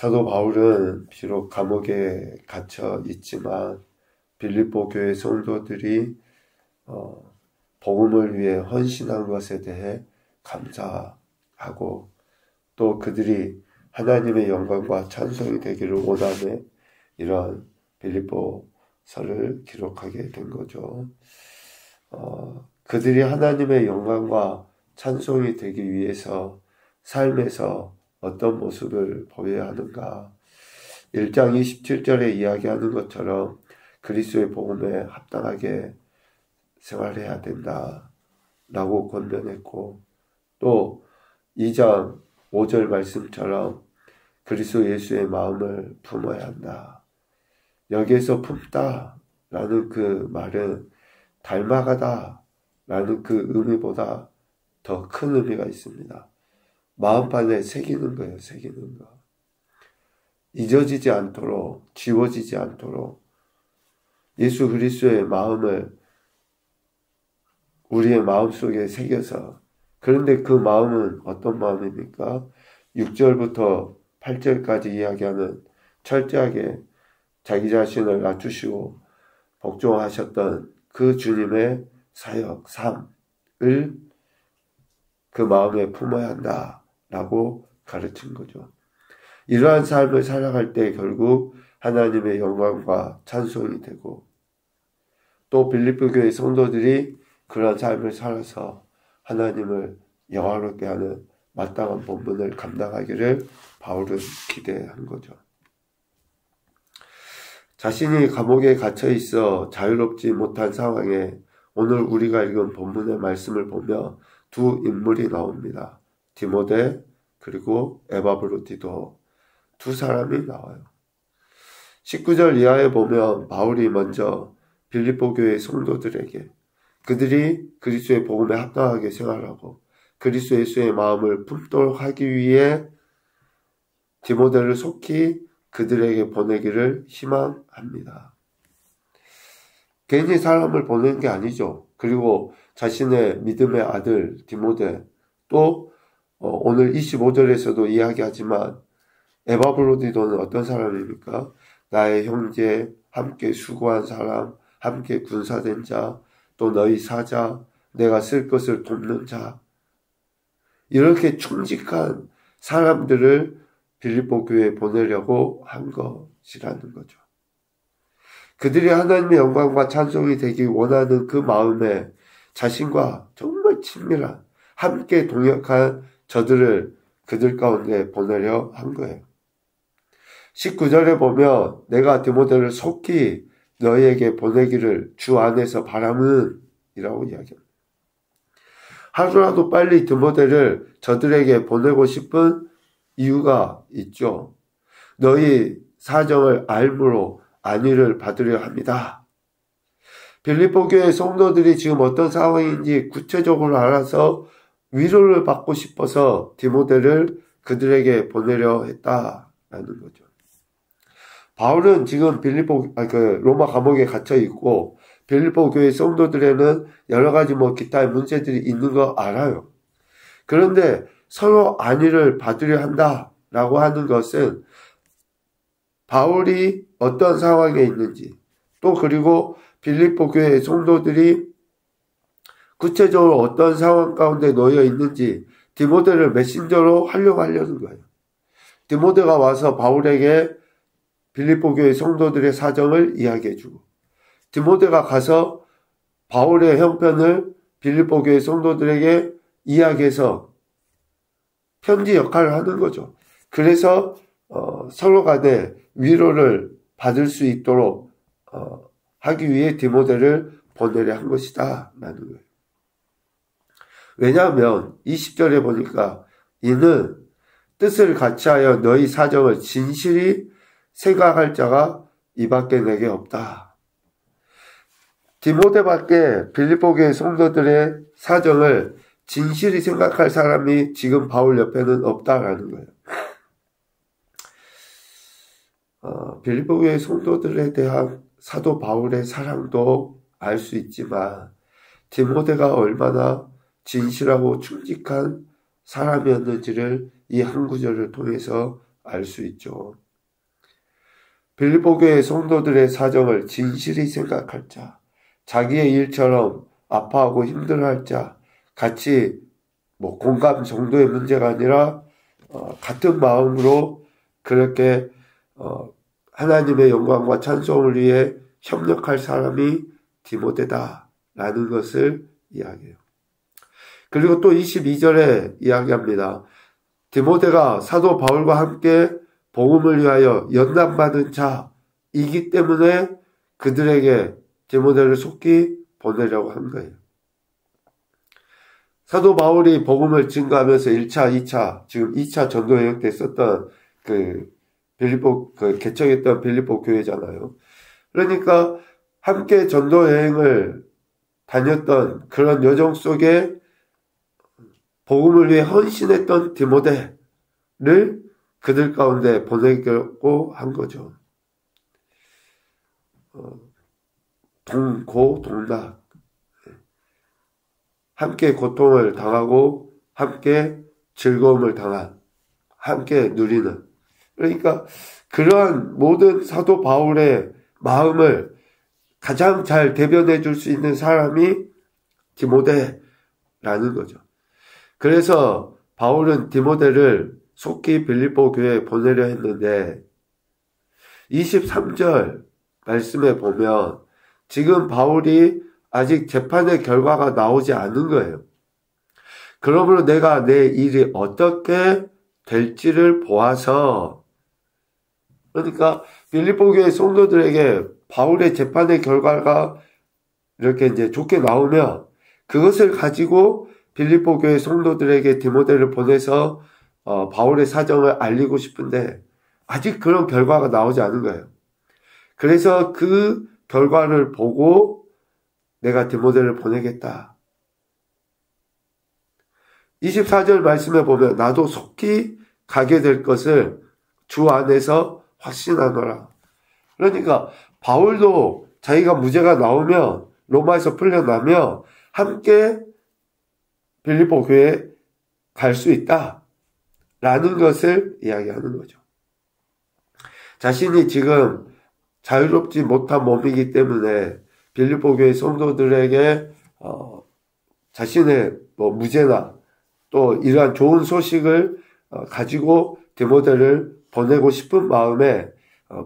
사도 바울은 비록 감옥에 갇혀 있지만 빌립보 교회 성도들이 복음을 위해 헌신한 것에 대해 감사하고 또 그들이 하나님의 영광과 찬송이 되기를 원하는 이런 빌립보서를 기록하게 된 거죠. 그들이 하나님의 영광과 찬송이 되기 위해서 삶에서 어떤 모습을 보여야 하는가. 1장 27절에 이야기하는 것처럼 그리스도의 복음에 합당하게 생활해야 된다라고 권면했고, 또 2장 5절 말씀처럼 그리스도 예수의 마음을 품어야 한다. 여기에서 품다라는 그 말은 닮아가다라는 그 의미보다 더 큰 의미가 있습니다. 마음판에 새기는 거예요. 새기는 거. 잊어지지 않도록, 지워지지 않도록 예수 그리스도의 마음을 우리의 마음속에 새겨서, 그런데 그 마음은 어떤 마음입니까? 6절부터 8절까지 이야기하는 철저하게 자기 자신을 낮추시고 복종하셨던 그 주님의 사역, 삶을 그 마음에 품어야 한다라고 가르친 거죠. 이러한 삶을 살아갈 때 결국 하나님의 영광과 찬송이 되고, 또 빌립보 교회 성도들이 그런 삶을 살아서 하나님을 영화롭게 하는 마땅한 본분을 감당하기를 바울은 기대한 거죠. 자신이 감옥에 갇혀 있어 자유롭지 못한 상황에 오늘 우리가 읽은 본문의 말씀을 보며 두 인물이 나옵니다. 디모데 그리고 에바브로디도 두 사람이 나와요. 19절 이하에 보면 바울이 먼저 빌립보 교회 성도들에게 그들이 그리스도의 복음에 합당하게 생활하고 그리스도 예수의 마음을 품도록 하기 위해 디모데를 속히 그들에게 보내기를 희망합니다. 괜히 사람을 보낸 게 아니죠. 그리고 자신의 믿음의 아들 디모데, 또 오늘 25절에서도 이야기하지만 에바브로디도는 어떤 사람입니까? 나의 형제, 함께 수고한 사람, 함께 군사된 자, 또 너희 사자, 내가 쓸 것을 돕는 자, 이렇게 충직한 사람들을 빌립보 교회에 보내려고 한 것이라는 거죠. 그들이 하나님의 영광과 찬송이 되기 원하는 그 마음에 자신과 정말 친밀한 함께 동역한 저들을 그들 가운데 보내려 한 거예요. 19절에 보면 내가 디모데를 속히 너희에게 보내기를 주 안에서 바람은 이라고 이야기합니다. 하루라도 빨리 디모데를 저들에게 보내고 싶은 이유가 있죠. 너희 사정을 알므로 안위를 받으려 합니다. 빌립보 교회 성도들이 지금 어떤 상황인지 구체적으로 알아서 위로를 받고 싶어서 디모데를 그들에게 보내려 했다라는 거죠. 바울은 지금 로마 감옥에 갇혀 있고 빌립보 교회 성도들에는 여러 가지 기타의 문제들이 있는 거 알아요. 그런데 서로 안위를 받으려 한다라고 하는 것은 바울이 어떤 상황에 있는지, 또 그리고 빌립보 교회 성도들이 구체적으로 어떤 상황 가운데 놓여 있는지 디모데를 메신저로 활용하려는 거예요. 디모데가 와서 바울에게 빌립보 교회 성도들의 사정을 이야기해주고, 디모데가 가서 바울의 형편을 빌립보 교회 성도들에게 이야기해서 편지 역할을 하는 거죠. 그래서 서로 간에 위로를 받을 수 있도록 하기 위해 디모데를 보내려 한 것이다 라는 거예요. 왜냐하면 20절에 보니까 이는 뜻을 같이하여 너희 사정을 진실히 생각할 자가 이밖에 내게 없다. 디모데밖에 빌립보 교회 성도들의 사정을 진실히 생각할 사람이 지금 바울 옆에는 없다라는 거예요. 빌립보 교회 성도들에 대한 사도 바울의 사랑도 알 수 있지만 디모데가 얼마나 진실하고 충직한 사람이었는지를 이 한 구절을 통해서 알 수 있죠. 빌립보 교회 성도들의 사정을 진실히 생각할 자, 자기의 일처럼 아파하고 힘들어할 자, 같이 공감 정도의 문제가 아니라 같은 마음으로 그렇게 하나님의 영광과 찬송을 위해 협력할 사람이 디모데다라는 것을 이야기해요. 그리고 또 22절에 이야기합니다. 디모데가 사도 바울과 함께 복음을 위하여 연단받은 자이기 때문에 그들에게 디모데를 속히 보내려고 한 거예요. 사도 바울이 복음을 증거하면서 1차, 2차, 지금 2차 전도 여행 때 썼던 개척했던 빌립보 교회잖아요. 그러니까 함께 전도 여행을 다녔던 그런 여정 속에 복음을 위해 헌신했던 디모데를 그들 가운데 보내려고 한 거죠. 동고동락. 함께 고통을 당하고 함께 즐거움을 함께 누리는. 그러니까 그러한 모든 사도 바울의 마음을 가장 잘 대변해 줄 수 있는 사람이 디모데라는 거죠. 그래서 바울은 디모데를 속히 빌립보 교회에 보내려 했는데 23절 말씀에 보면 지금 바울이 아직 재판의 결과가 나오지 않은 거예요. 그러므로 내가 내 일이 어떻게 될지를 보아서, 그러니까 빌립보 교회 성도들에게 바울의 재판의 결과가 이렇게 이제 좋게 나오면 그것을 가지고 빌립보 교회 성도들에게 디모데를 보내서 바울의 사정을 알리고 싶은데 아직 그런 결과가 나오지 않은 거예요. 그래서 그 결과를 보고 내가 디모데를 보내겠다. 24절 말씀에 보면 나도 속히 가게 될 것을 주 안에서 확신하노라. 그러니까 바울도 자기가 무죄가 나오면 로마에서 풀려나면 함께 빌립보 교회에 갈 수 있다 라는 것을 이야기하는 거죠. 자신이 지금 자유롭지 못한 몸이기 때문에 빌립보 교회 성도들에게 자신의 무죄나 또 이러한 좋은 소식을 가지고 디모데를 보내고 싶은 마음에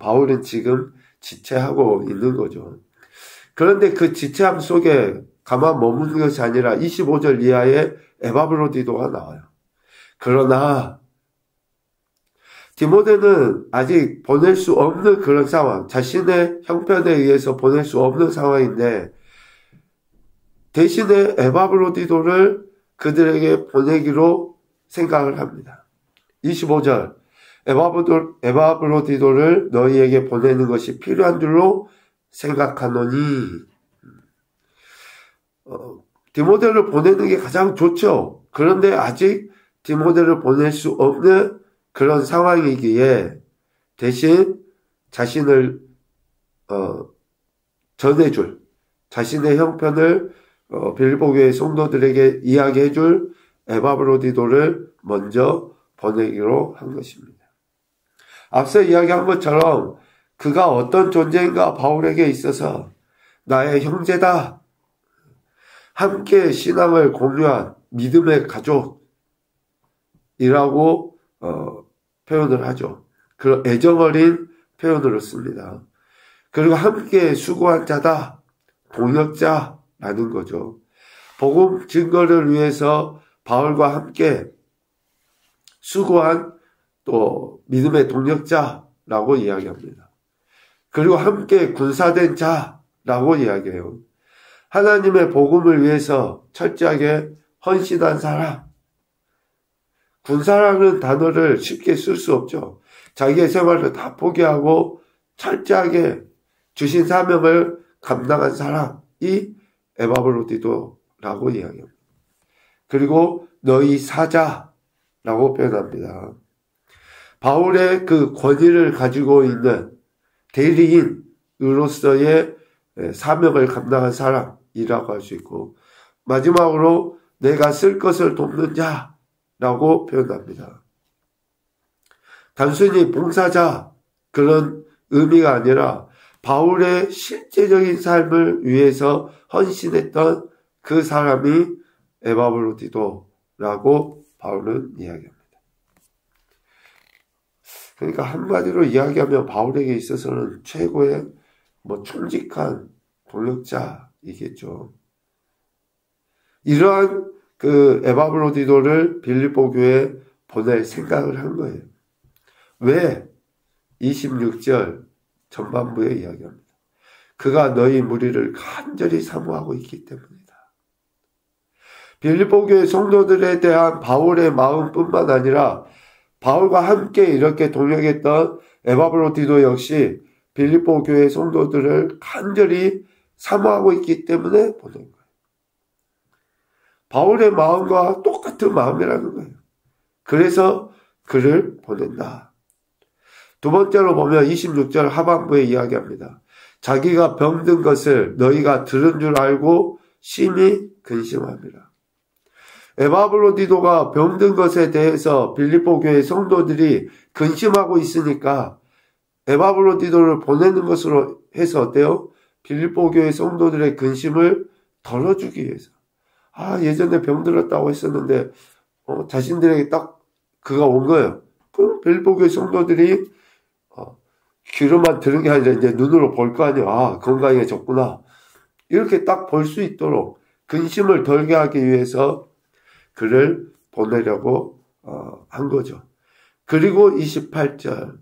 바울은 지금 지체하고 있는 거죠. 그런데 그 지체함 속에 가만 머무는 것이 아니라 25절 이하에 에바브로디도가 나와요. 그러나 디모데는 아직 보낼 수 없는 그런 상황, 자신의 형편에 의해서 보낼 수 없는 상황인데 대신에 에바브로디도를 그들에게 보내기로 생각을 합니다. 25절 에바브로디도를 너희에게 보내는 것이 필요한 줄로 생각하노니 디모데를 보내는 게 가장 좋죠. 그런데 아직 디모데를 보낼 수 없는 그런 상황이기에 대신 자신을 전해줄, 자신의 형편을 빌립보 교회 성도들에게 이야기해줄 에바브로디도를 먼저 보내기로 한 것입니다. 앞서 이야기한 것처럼 그가 어떤 존재인가 바울에게 있어서 나의 형제다. 함께 신앙을 공유한 믿음의 가족이라고 표현을 하죠. 그런 애정어린 표현으로 씁니다. 그리고 함께 수고한 자다. 동역자라는 거죠. 복음 증거를 위해서 바울과 함께 수고한 또 믿음의 동역자라고 이야기합니다. 그리고 함께 군사된 자라고 이야기해요. 하나님의 복음을 위해서 철저하게 헌신한 사람. 군사라는 단어를 쉽게 쓸 수 없죠. 자기의 생활을 다 포기하고 철저하게 주신 사명을 감당한 사람이 에바브로디도라고 이야기합니다. 그리고 너희 사자라고 표현합니다. 바울의 그 권위를 가지고 있는 대리인으로서의 사명을 감당한 사람이라고 할 수 있고 마지막으로 내가 쓸 것을 돕는 자라고 표현합니다. 단순히 봉사자 그런 의미가 아니라 바울의 실제적인 삶을 위해서 헌신했던 그 사람이 에바브로디도라고 바울은 이야기합니다. 그러니까 한마디로 이야기하면 바울에게 있어서는 최고의 충직한 동역자이겠죠. 이러한 그 에바브로디도를 빌립보 교회에 보낼 생각을 한 거예요. 왜? 26절 전반부에 이야기합니다. 그가 너희 무리를 간절히 사모하고 있기 때문이다. 빌립보 교회 성도들에 대한 바울의 마음뿐만 아니라 바울과 함께 이렇게 동역했던 에바브로디도 역시 빌립보 교회 성도들을 간절히 사모하고 있기 때문에 보낸 거예요. 바울의 마음과 똑같은 마음이라는 거예요. 그래서 그를 보낸다. 두 번째로 보면 26절 하반부에 이야기합니다. 자기가 병든 것을 너희가 들은 줄 알고 심히 근심합니다. 에바브로디도가 병든 것에 대해서 빌립보 교회 성도들이 근심하고 있으니까 에바브로디도를 보내는 것으로 해서 어때요? 빌립보 교회 성도들의 근심을 덜어주기 위해서. 예전에 병들었다고 했었는데 자신들에게 딱 그가 온 거예요. 그럼 빌립보 교회 성도들이 귀로만 들은 게 아니라 이제 눈으로 볼 거 아니야. 건강해졌구나. 이렇게 딱 볼 수 있도록 근심을 덜게 하기 위해서 그를 보내려고 한 거죠. 그리고 28절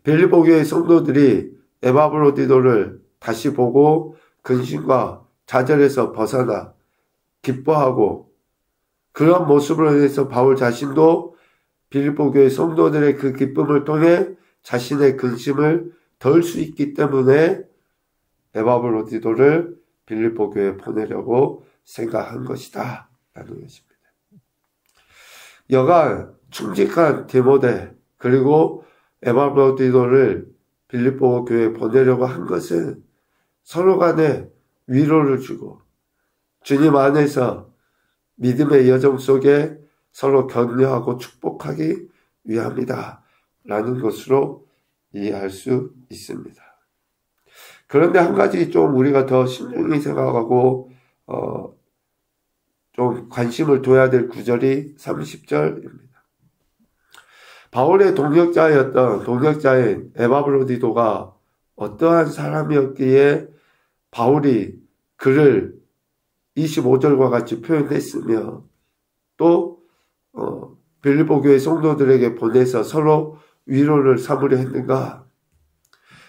빌립보 교회 성도들이 에바브로디도를 다시 보고 근심과 좌절에서 벗어나 기뻐하고 그런 모습으로 인해서 바울 자신도 빌립보 교회 성도들의 그 기쁨을 통해 자신의 근심을 덜 수 있기 때문에 에바브로디도를 빌립보 교회에 보내려고 생각한 것이다 라는 것입니다. 여간 충직한 디모데 그리고 에바브로디도를 빌립보 교회에 보내려고 한 것은 서로 간에 위로를 주고 주님 안에서 믿음의 여정 속에 서로 격려하고 축복하기 위함이다 라는 것으로 이해할 수 있습니다. 그런데 한 가지 좀 우리가 더 신중히 생각하고 좀 관심을 둬야 될 구절이 30절입니다. 바울의 동역자인 에바브로디도가 어떠한 사람이었기에 바울이 그를 25절과 같이 표현했으며 또 빌립보 교회 성도들에게 보내서 서로 위로를 삼으려 했는가?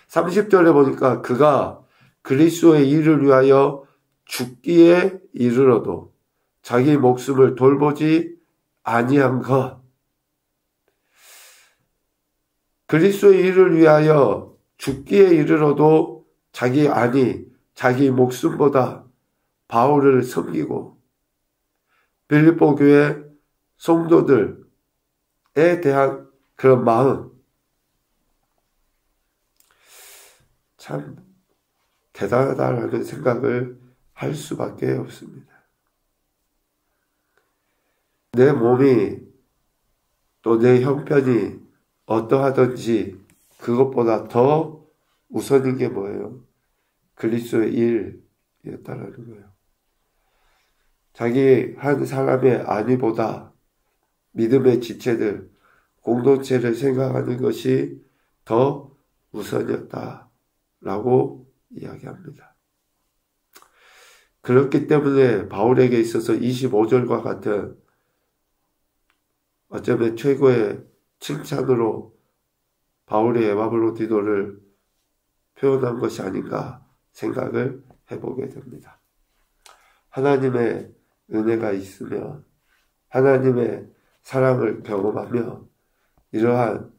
30절에 보니까 그가 그리스도의 일을 위하여 죽기에 이르러도 자기 목숨을 돌보지 아니한 것. 그리스도의 일을 위하여 죽기에 이르러도 자기 목숨보다 바울을 섬기고 빌립보 교회 성도들에 대한 그런 마음 참 대단하다라는 생각을 할 수밖에 없습니다. 내 몸이 또 내 형편이 어떠하든지 그것보다 더 우선인 게 뭐예요? 그리스도의 일이었다라는 거예요. 자기 한 사람의 안위보다 믿음의 지체들, 공동체를 생각하는 것이 더 우선이었다라고 이야기합니다. 그렇기 때문에 바울에게 있어서 25절과 같은 어쩌면 최고의 칭찬으로 바울의 에바브로디도를 표현한 것이 아닌가 생각을 해보게 됩니다. 하나님의 은혜가 있으면 하나님의 사랑을 경험하며 이러한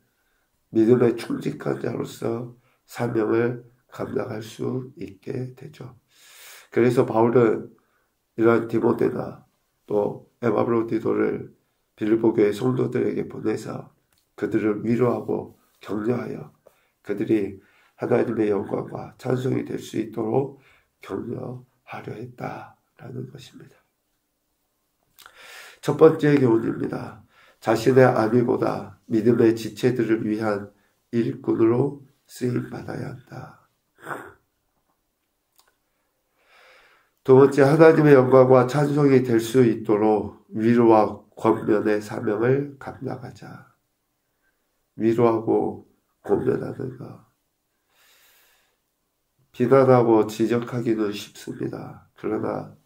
믿음의 충직한 자로서 사명을 감당할 수 있게 되죠. 그래서 바울은 이러한 디모데나 또 에바브로디도를 빌립보 교회 성도들에게 보내서 그들을 위로하고 격려하여 그들이 하나님의 영광과 찬송이 될 수 있도록 격려하려 했다라는 것입니다. 첫 번째 교훈입니다. 자신의 아비보다 믿음의 지체들을 위한 일꾼으로 쓰임받아야 한다. 두 번째, 하나님의 영광과 찬송이 될 수 있도록 위로와 권면의 사명을 감당하자. 위로하고 권면하는 것. 비난하고 지적하기는 쉽습니다. 그러나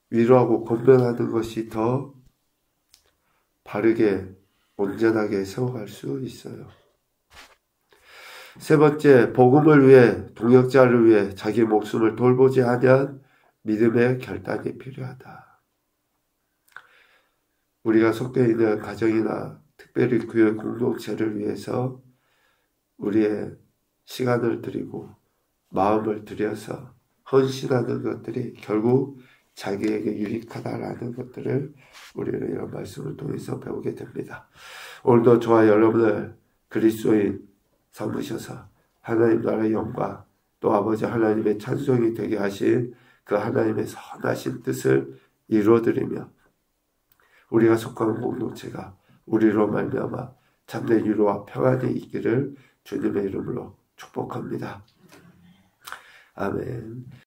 위로하고 권면하는 것이 더 바르게 온전하게 세워갈 수 있어요. 세 번째, 복음을 위해 동역자를 위해 자기 목숨을 돌보지 아니한 믿음의 결단이 필요하다. 우리가 속되어 있는 가정이나 특별히 교회 공동체를 위해서 우리의 시간을 드리고 마음을 들여서 헌신하는 것들이 결국 자기에게 유익하다라는 것들을 우리는 이런 말씀을 통해서 배우게 됩니다. 오늘도 저와 여러분을 그리스도인 삼으셔서 하나님 나라의 영광 또 아버지 하나님의 찬송이 되게 하신 그 하나님의 선하신 뜻을 이루어드리며 우리가 속한 공동체가 우리로 말미암아 참된 위로와 평안이 있기를 주님의 이름으로 축복합니다. 아멘.